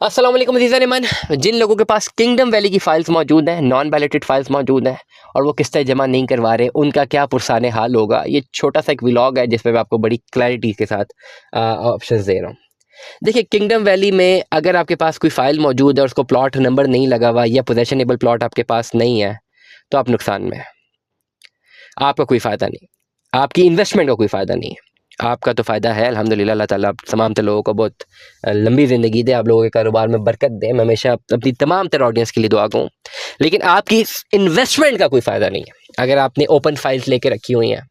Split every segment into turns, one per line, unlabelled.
अस्सलाम वालेकुम अज़ीज़ान ईमान। जिन लोगों के पास किंगडम वैली की फ़ाइल्स मौजूद हैं, नॉन बैलेटेड फ़ाइल्स मौजूद हैं और वो किस्तें जमा नहीं करवा रहे, उनका क्या पुरसान हाल होगा। ये छोटा सा एक व्लॉग है जिसमें मैं आपको बड़ी क्लैरिटी के साथ ऑप्शंस दे रहा हूँ। देखिए, किंगडम वैली में अगर आपके पास कोई फ़ाइल मौजूद है और उसको प्लॉट नंबर नहीं लगा हुआ या पोजेशनेबल प्लॉट आपके पास नहीं है, तो आप नुकसान में हैं। आपका कोई फ़ायदा नहीं, आपकी इन्वेस्टमेंट का कोई फ़ायदा नहीं है। आपका तो फ़ायदा है अल्हम्दुलिल्लाह। अल्लाह ताला तमाम तर लोगों को बहुत लंबी ज़िंदगी दे, आप लोगों के कारोबार में बरकत दे। मैं हमेशा अपनी तमाम तर ऑडियंस के लिए दुआ करूँ, लेकिन आपकी इन्वेस्टमेंट का कोई फ़ायदा नहीं है। अगर आपने ओपन फाइल्स लेके रखी हुई हैं,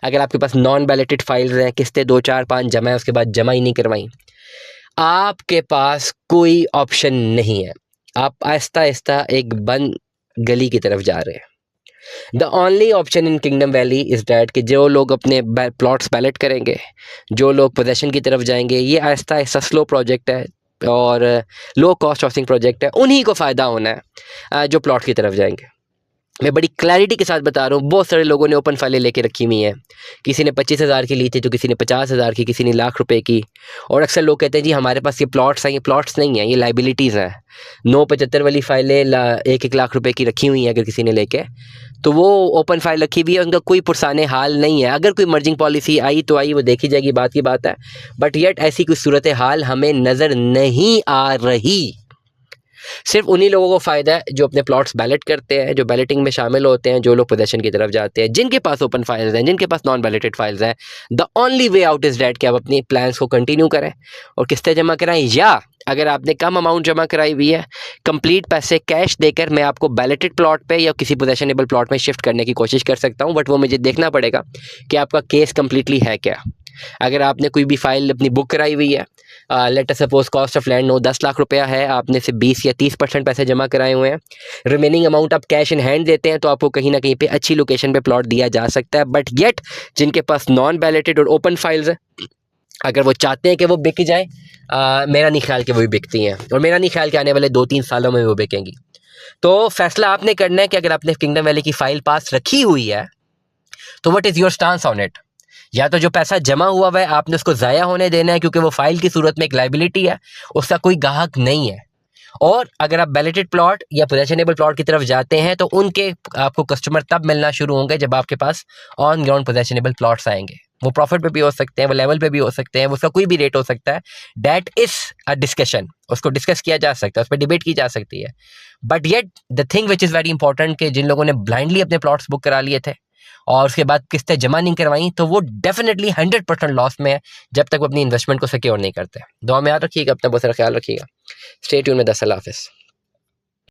अगर आपके पास नॉन बैलेटेड फाइल्स हैं, किस्तें 2 4 5 जमा है, उसके बाद जमा ही नहीं करवाई, आपके पास कोई ऑप्शन नहीं है। आप आहिस्ता आहिस्ता एक बंद गली की तरफ जा रहे हैं। The only option in kingdom valley is that कि जो लोग अपने प्लॉट्स बैलेट करेंगे, जो लोग पोजेशन की तरफ जाएंगे, ये आहिस्ता आहिस्ता स्लो प्रोजेक्ट है और लो कॉस्ट हाउसिंग प्रोजेक्ट है, उन्हीं को फ़ायदा होना है जो प्लॉट की तरफ जाएंगे। मैं बड़ी क्लैरिटी के साथ बता रहा हूँ, बहुत सारे लोगों ने ओपन फाइलें लेके रखी हुई हैं। किसी ने 25,000 की ली थी, तो किसी ने 50,000 की, किसी ने ₹1,00,000 की। और अक्सर लोग कहते हैं जी हमारे पास ये प्लॉट्स हैं। ये प्लॉट्स नहीं हैं, ये लाइबिलिटीज़ हैं। 975 वाली फाइलें 1-1 लाख रुपए की रखी हुई हैं अगर किसी ने लेके, तो वो ओपन फाइल रखी हुई है, उनका कोई पुरसाने हाल नहीं है। अगर कोई मर्जिंग पॉलिसी आई तो आई, वो देखी जाएगी, बात की बात है। बट येट ऐसी कोई सूरत हाल हमें नज़र नहीं आ रही। सिर्फ उन्हीं लोगों को फ़ायदा है जो अपने प्लॉट्स बैलेट करते हैं, जो बैलेटिंग में शामिल होते हैं, जो लोग पोजेशन की तरफ जाते हैं, जिनके पास ओपन फाइल्स हैं, जिनके पास नॉन बैलेटेड फाइल्स हैं। The only way out is that कि आप अपनी प्लान्स को कंटिन्यू करें और किस्तें जमा कराएं, या अगर आपने कम अमाउंट जमा कराई हुई है, कंप्लीट पैसे कैश देकर मैं आपको बैलेटेड प्लॉट पे या किसी पोजेशनेबल प्लॉट में शिफ्ट करने की कोशिश कर सकता हूँ। बट वो मुझे देखना पड़ेगा कि आपका केस कम्प्लीटली है क्या। अगर आपने कोई भी फाइल अपनी बुक कराई हुई है, let us suppose cost of land 9-10 lakh रुपया है, आपने से 20 या 30% पैसे जमा कराए हुए हैं, रिमेनिंग अमाउंट आप कैश इन हैंड देते हैं, तो आपको कहीं ना कहीं पे अच्छी लोकेशन पे प्लॉट दिया जा सकता है। बट येट जिनके पास नॉन बैलेटेड और ओपन फाइल्स है, अगर वो चाहते हैं कि वो बिक जाए, मेरा नहीं ख्याल कि वो भी बिकती हैं, और मेरा नहीं ख्याल कि आने वाले 2-3 सालों में वो बिकेंगी। तो फैसला आपने करना है कि अगर आपने किंगडम वैली की फ़ाइल पास रखी हुई है, तो what is your stance on it. या तो जो पैसा जमा हुआ है आपने उसको ज़ाया होने देना है, क्योंकि वो फाइल की सूरत में एक लाइबिलिटी है, उसका कोई ग्राहक नहीं है। और अगर आप बैलेटेड प्लॉट या पोजेशनेबल प्लॉट की तरफ जाते हैं, तो उनके आपको कस्टमर तब मिलना शुरू होंगे जब आपके pass on ground possessionable plots आएंगे। वो प्रॉफिट पे भी हो सकते हैं, वो लेवल पे भी हो सकते हैं, उसका कोई भी रेट हो सकता है। डैट इज अ डिस्कशन, उसको डिस्कस किया जा सकता है, उस पर डिबेट की जा सकती है। But yet the thing which is very important कि जिन लोगों ने ब्लाइंडली अपने प्लॉट्स बुक करा लिए थे और उसके बाद किस्तें जमा नहीं करवाई, तो वो डेफिनेटली 100% लॉस में है जब तक वो अपनी इन्वेस्टमेंट को सिक्योर नहीं करते। दुआ में याद रखिएगा, अपना बहुत सारा ख्याल रखिएगा। स्टे ट्यून में। 10 अल्लाह हाफ़िज़।